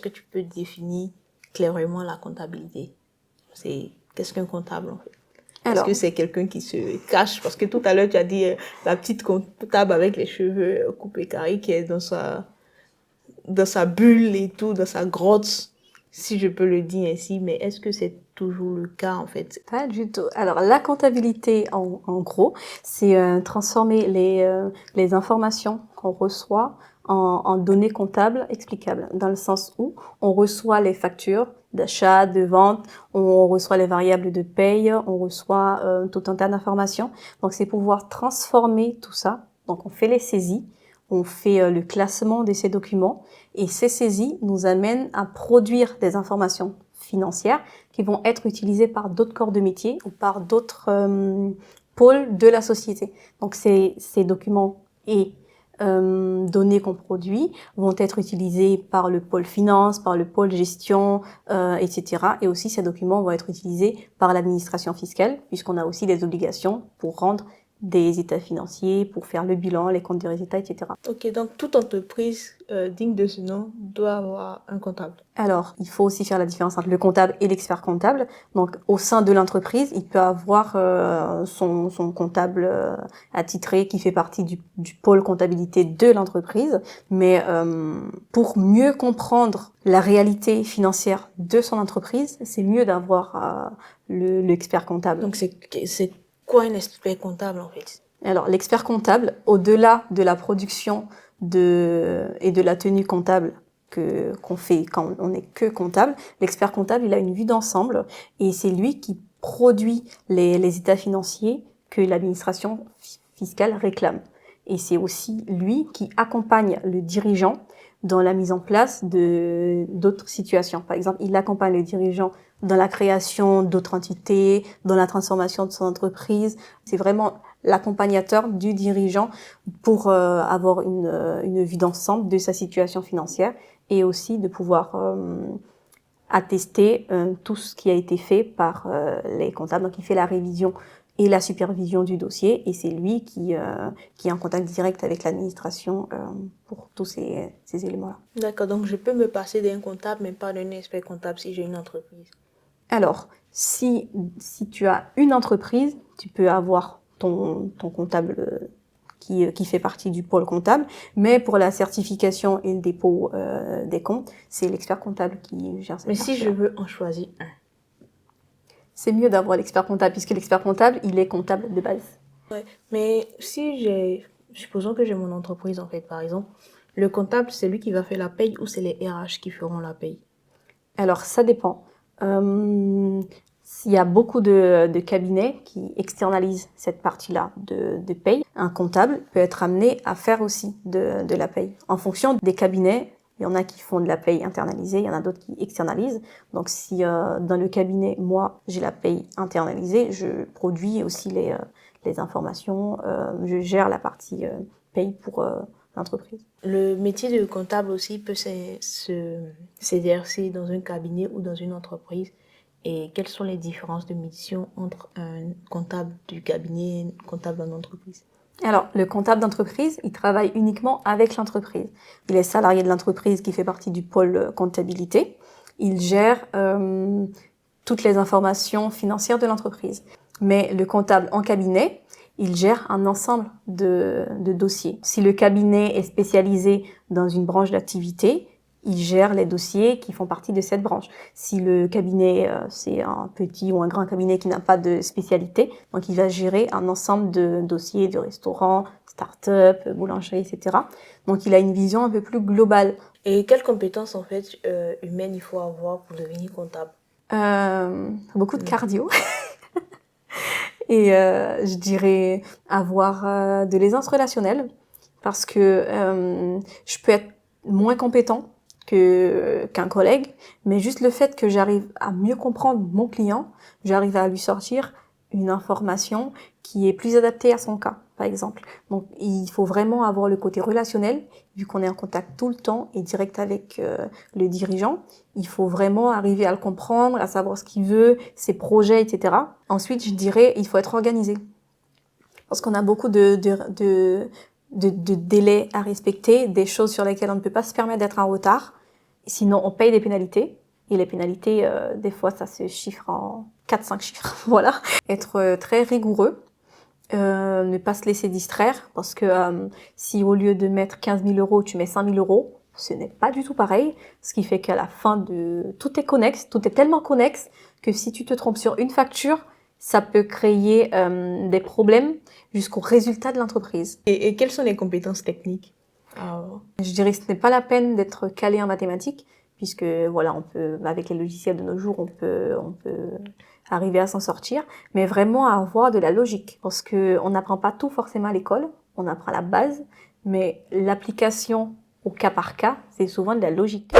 que tu peux définir clairement la comptabilité? Qu'est-ce qu'un comptable, en fait? Est-ce que c'est quelqu'un qui se cache? Parce que tout à l'heure, tu as dit la petite comptable avec les cheveux coupés carrés qui est dans sa bulle et tout, dans sa grotte, si je peux le dire ainsi. Mais est-ce que c'est toujours le cas, en fait? Pas du tout. Alors, la comptabilité, en gros, c'est transformer les informations qu'on reçoit en données comptables explicables, dans le sens où on reçoit les factures d'achat, de vente, on reçoit les variables de paye, on reçoit tout un tas d'informations. Donc, c'est pouvoir transformer tout ça. Donc, on fait les saisies, on fait le classement de ces documents, et ces saisies nous amènent à produire des informations financières qui vont être utilisées par d'autres corps de métier ou par d'autres pôles de la société. Donc, ces documents et données qu'on produit vont être utilisés par le pôle finance, par le pôle gestion, etc. Et aussi, ces documents vont être utilisés par l'administration fiscale, puisqu'on a aussi des obligations pour rendre des états financiers, pour faire le bilan, les comptes des résultats, etc. Ok, donc toute entreprise digne de ce nom doit avoir un comptable. Alors, il faut aussi faire la différence entre le comptable et l'expert comptable. Donc, au sein de l'entreprise, il peut avoir son comptable attitré qui fait partie du pôle comptabilité de l'entreprise. Mais pour mieux comprendre la réalité financière de son entreprise, c'est mieux d'avoir l'expert comptable. Donc, c'est quoi un expert comptable, en fait? Alors, l'expert comptable, au-delà de la production et de la tenue comptable qu'on fait quand on n'est que comptable, l'expert comptable, il a une vue d'ensemble et c'est lui qui produit les états financiers que l'administration fiscale réclame. Et c'est aussi lui qui accompagne le dirigeant dans la mise en place d'autres situations. Par exemple, il accompagne le dirigeant dans la création d'autres entités, dans la transformation de son entreprise. C'est vraiment l'accompagnateur du dirigeant pour avoir une vue d'ensemble de sa situation financière et aussi de pouvoir attester tout ce qui a été fait par les comptables. Donc, il fait la révision et la supervision du dossier et c'est lui qui est en contact direct avec l'administration pour tous ces éléments-là. D'accord, donc je peux me passer d'un comptable mais pas d'un expert comptable si j'ai une entreprise. Alors, si tu as une entreprise, tu peux avoir ton comptable qui fait partie du pôle comptable, mais pour la certification et le dépôt des comptes, c'est l'expert comptable qui gère cette Mais partie-là. si je veux en choisir un? C'est mieux d'avoir l'expert comptable, puisque l'expert comptable, il est comptable de base. Ouais, mais supposons que j'ai mon entreprise, en fait, par exemple, le comptable, c'est lui qui va faire la paye ou c'est les RH qui feront la paye? Alors, ça dépend. Il y a beaucoup de cabinets qui externalisent cette partie-là de paye. Un comptable peut être amené à faire aussi de la paye. En fonction des cabinets, il y en a qui font de la paye internalisée, il y en a d'autres qui externalisent. Donc si dans le cabinet, moi, j'ai la paye internalisée, je produis aussi les informations, je gère la partie paye pour l'entreprise. Le métier de comptable aussi peut s'exercer dans un cabinet ou dans une entreprise. Et quelles sont les différences de mission entre un comptable du cabinet et un comptable en entreprise? Alors, le comptable d'entreprise, il travaille uniquement avec l'entreprise. Il est salarié de l'entreprise qui fait partie du pôle comptabilité. Il gère toutes les informations financières de l'entreprise. Mais le comptable en cabinet, il gère un ensemble de dossiers. Si le cabinet est spécialisé dans une branche d'activité, il gère les dossiers qui font partie de cette branche. Si le cabinet, c'est un petit ou un grand cabinet qui n'a pas de spécialité, donc il va gérer un ensemble de dossiers de restaurants, start-up, boulangerie, etc. Donc il a une vision un peu plus globale. Et quelles compétences, en fait, humaines il faut avoir pour devenir comptable? Beaucoup de cardio. Et je dirais avoir de l'aisance relationnelle parce que je peux être moins compétent qu'un collègue, mais juste le fait que j'arrive à mieux comprendre mon client, j'arrive à lui sortir une information qui est plus adaptée à son cas, par exemple. Donc, il faut vraiment avoir le côté relationnel, vu qu'on est en contact tout le temps et direct avec le dirigeant. Il faut vraiment arriver à le comprendre, à savoir ce qu'il veut, ses projets, etc. Ensuite, je dirais, il faut être organisé. Parce qu'on a beaucoup de délais à respecter, des choses sur lesquelles on ne peut pas se permettre d'être en retard. Sinon, on paye des pénalités. Et les pénalités, des fois, ça se chiffre en 4-5 chiffres. Voilà. Être très rigoureux. Ne pas se laisser distraire. Parce que si au lieu de mettre 15 000 euros, tu mets 5 000 euros, ce n'est pas du tout pareil. Ce qui fait qu'à la fin de... Tout est connexe. Tout est tellement connexe que si tu te trompes sur une facture, ça peut créer des problèmes jusqu'au résultat de l'entreprise. Et quelles sont les compétences techniques? Je dirais que ce n'est pas la peine d'être calé en mathématiques, puisque voilà, on peut, avec les logiciels de nos jours, on peut arriver à s'en sortir, mais vraiment à avoir de la logique, parce que on n'apprend pas tout forcément à l'école, on apprend la base, mais l'application au cas par cas, c'est souvent de la logique.